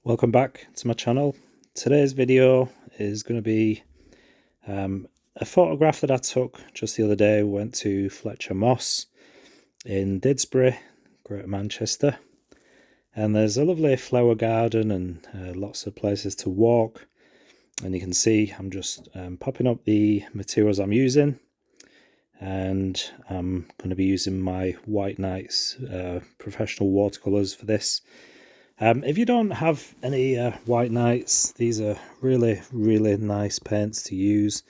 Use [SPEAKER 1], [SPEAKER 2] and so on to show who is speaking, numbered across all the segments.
[SPEAKER 1] Welcome back to my channel. Today's video is going to be a photograph that I took just the other day. We went to Fletcher in Didsbury, Greater Manchester, and there's a lovely flower garden and lots of places to walk. And you can see I'm just popping up the materials I'm using, and I'm going to be using my White Nights professional watercolors for this. If you don't have any White Nights, these are really nice paints to use.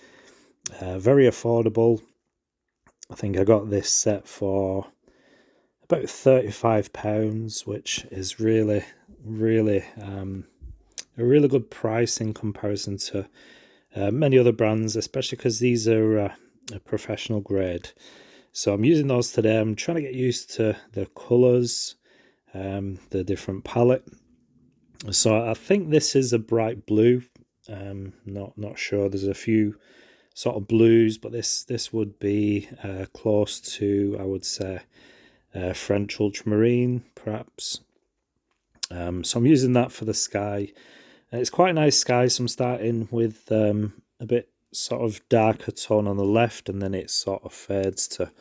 [SPEAKER 1] Very affordable. I think I got this set for about £35, which is a really good price in comparison to many other brands, especially because these are a professional grade. So I'm using those today. I'm trying to get used to the colours, the different palette. So I think this is a bright blue. Not sure. There's a few sort of blues, but this would be close to, I would say, French ultramarine perhaps. So I'm using that for the sky, and it's quite a nice sky. So I'm starting with a bit sort of darker tone on the left, and then it sort of fades to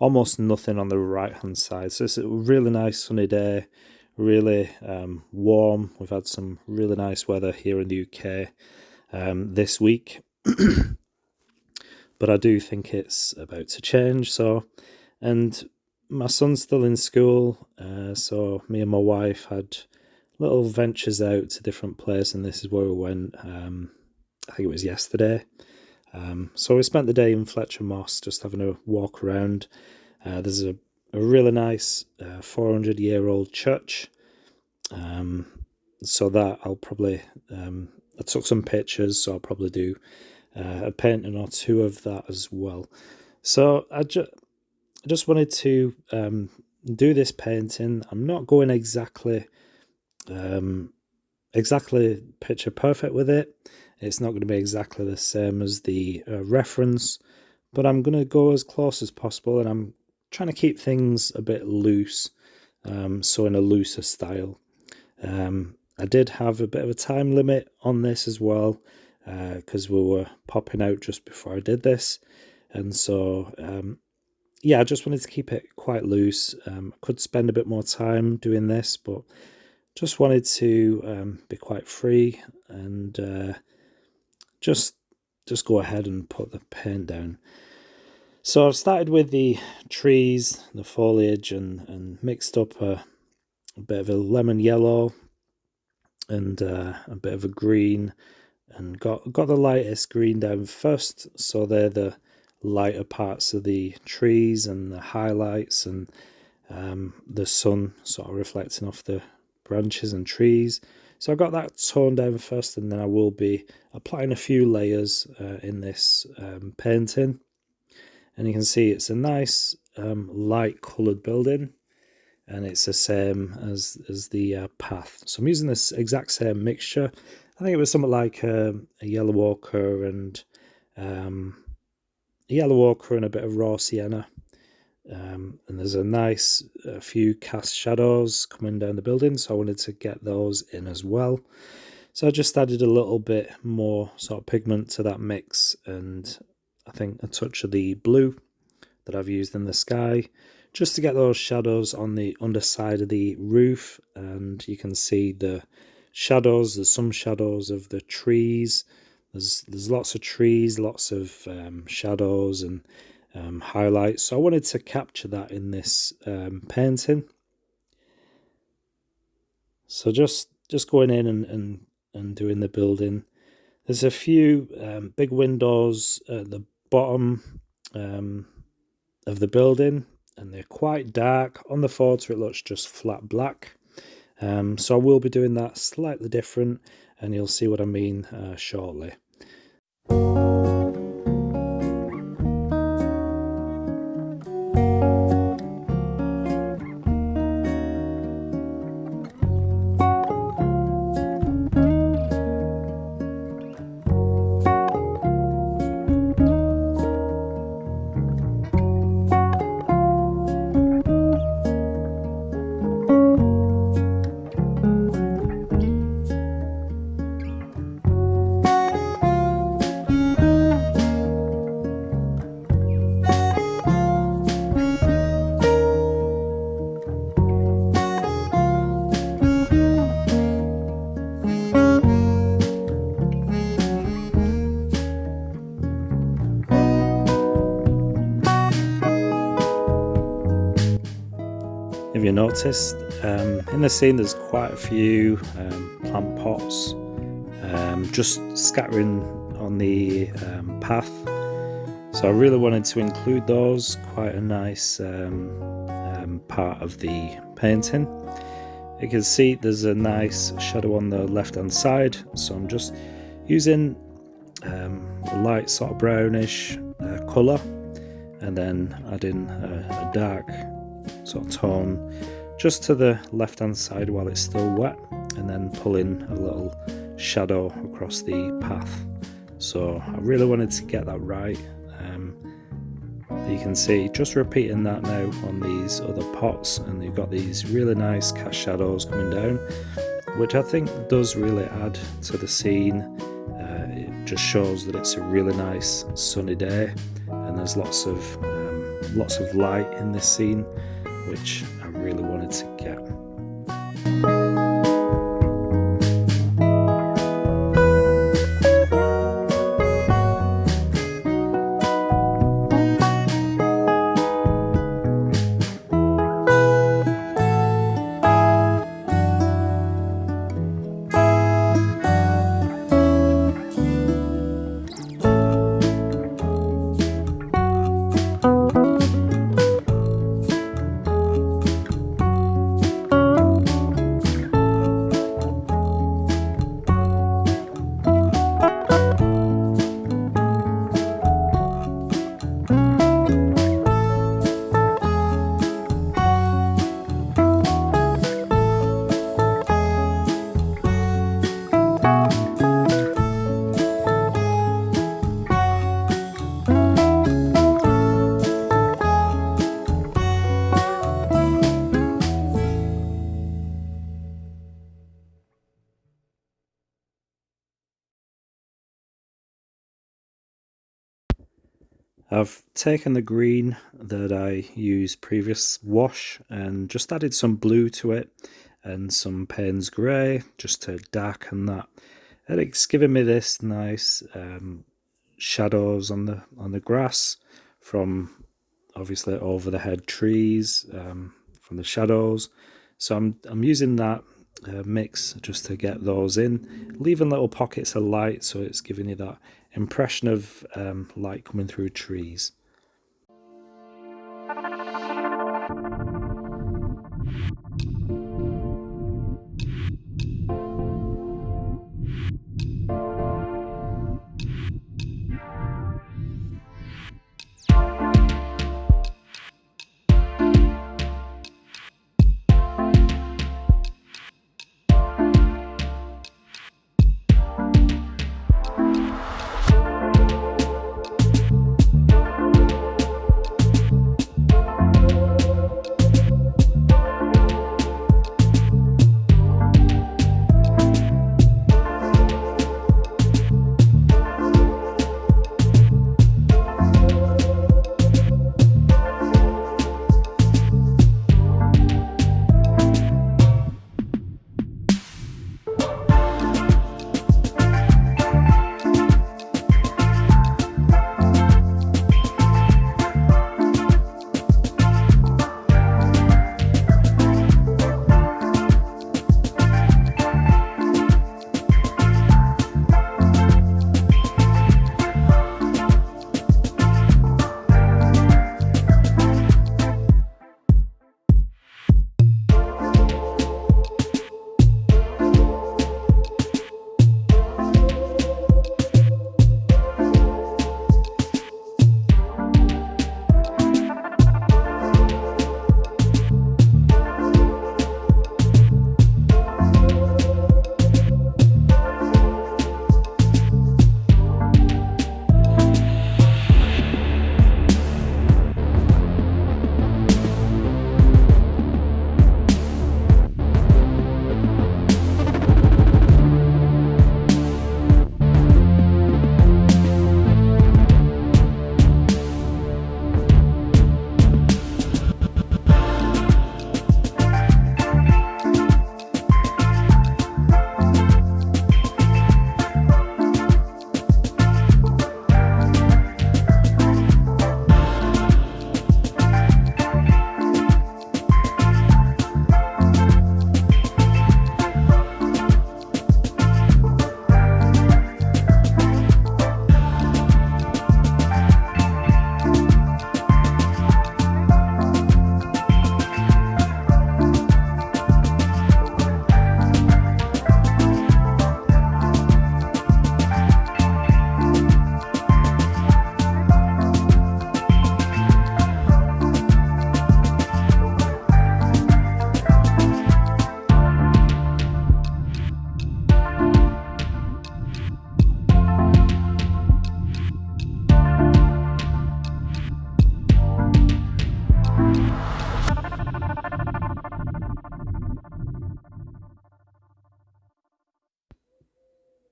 [SPEAKER 1] almost nothing on the right hand side. So it's a really nice sunny day, really warm. We've had some really nice weather here in the UK this week, but I do think it's about to change. So, and my son's still in school, so me and my wife had little ventures out to different places, and this is where we went. I think it was yesterday. So we spent the day in Fletcher Moss, just having a walk around. There's a really nice 400-year-old church. So that I'll probably, I took some pictures, so I'll probably do a painting or two of that as well. So I just wanted to do this painting. I'm not going exactly picture perfect with it. It's not going to be exactly the same as the reference, but I'm going to go as close as possible, and I'm trying to keep things a bit loose, so in a looser style. I did have a bit of a time limit on this as well, because we were popping out just before I did this, and so yeah, I just wanted to keep it quite loose. I could spend a bit more time doing this, but just wanted to be quite free and just go ahead and put the paint down. So I've started with the trees, the foliage, and mixed up a bit of a lemon yellow and a bit of a green, and got the lightest green down first. So they're the lighter parts of the trees and the highlights, and the sun sort of reflecting off the branches and trees. So I got that toned down first, and then I will be applying a few layers in this painting. And you can see it's a nice light coloured building, and it's the same as the path. So I'm using this exact same mixture. I think it was something like a yellow ochre and a bit of raw sienna. And there's a nice few cast shadows coming down the building, so I wanted to get those in as well. So I just added a little bit more sort of pigment to that mix, and I think a touch of the blue that I've used in the sky, just to get those shadows on the underside of the roof. And you can see the shadows. There's some shadows of the trees. There's lots of trees, lots of shadows and highlights. So I wanted to capture that in this painting. So just going in and doing the building. There's a few big windows at the bottom of the building, and they're quite dark. On the photo it looks just flat black. So I will be doing that slightly different, and you'll see what I mean shortly. noticed in the scene there's quite a few plant pots just scattering on the path, so I really wanted to include those. Quite a nice part of the painting. You can see there's a nice shadow on the left hand side, so I'm just using a light sort of brownish colour and then adding a dark sort of tone just to the left hand side while it's still wet, and then pulling a little shadow across the path. So I really wanted to get that right. You can see just repeating that now on these other pots, and you've got these really nice cast shadows coming down, which I think does really add to the scene. It just shows that it's a really nice sunny day, and there's lots of light in this scene, which I really wanted to get. I've taken the green that I used previous wash and just added some blue to it and some Payne's grey just to darken that, and it's given me this nice shadows on the grass from obviously over the head trees, from the shadows. So I'm using that mix just to get those in, leaving little pockets of light, so it's giving you that impression of light coming through trees.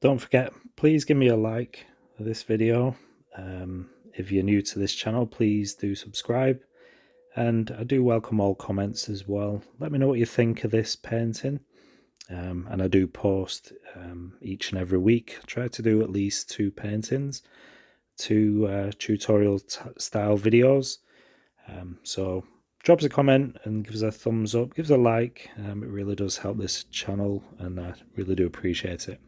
[SPEAKER 1] Don't forget, please give me a like for this video. If you're new to this channel, please do subscribe, and I do welcome all comments as well. Let me know what you think of this painting. And I do post each and every week. I try to do at least 2 paintings, 2 tutorial style videos. So drop us a comment and give us a thumbs up, give us a like. It really does help this channel, and I really do appreciate it.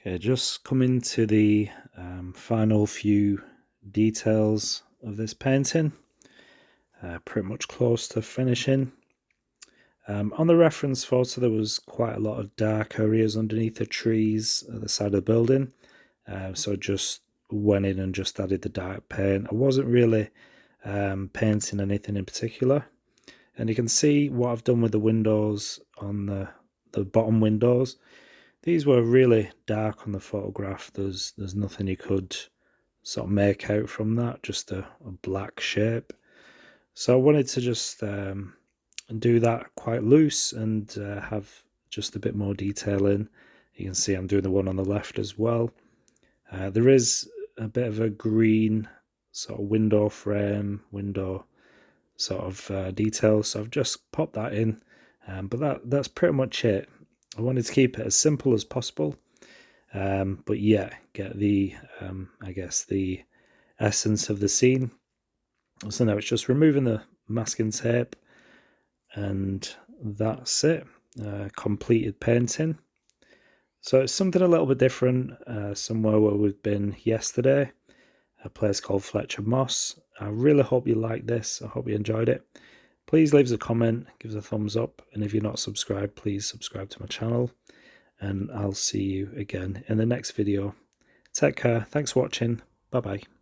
[SPEAKER 1] Okay, just coming to the final few details of this painting. Pretty much close to finishing. On the reference photo, there was quite a lot of dark areas underneath the trees at the side of the building. So just went in and just added the dark paint. I wasn't really painting anything in particular. And you can see what I've done with the windows on the bottom windows. These were really dark on the photograph. There's nothing you could sort of make out from that, just a black shape. So I wanted to just do that quite loose and have just a bit more detail in. You can see I'm doing the one on the left as well. There is a bit of a green sort of window frame, window sort of detail, so I've just popped that in. But that's pretty much it. I wanted to keep it as simple as possible, but yeah, get the I guess the essence of the scene. So now it's just removing the masking tape, and that's it. Completed painting. So it's something a little bit different, somewhere where we've been yesterday, a place called Fletcher Moss. I really hope you liked this. I hope you enjoyed it. Please leave us a comment, give us a thumbs up, and if you're not subscribed, please subscribe to my channel, and I'll see you again in the next video. Take care. Thanks for watching. Bye bye.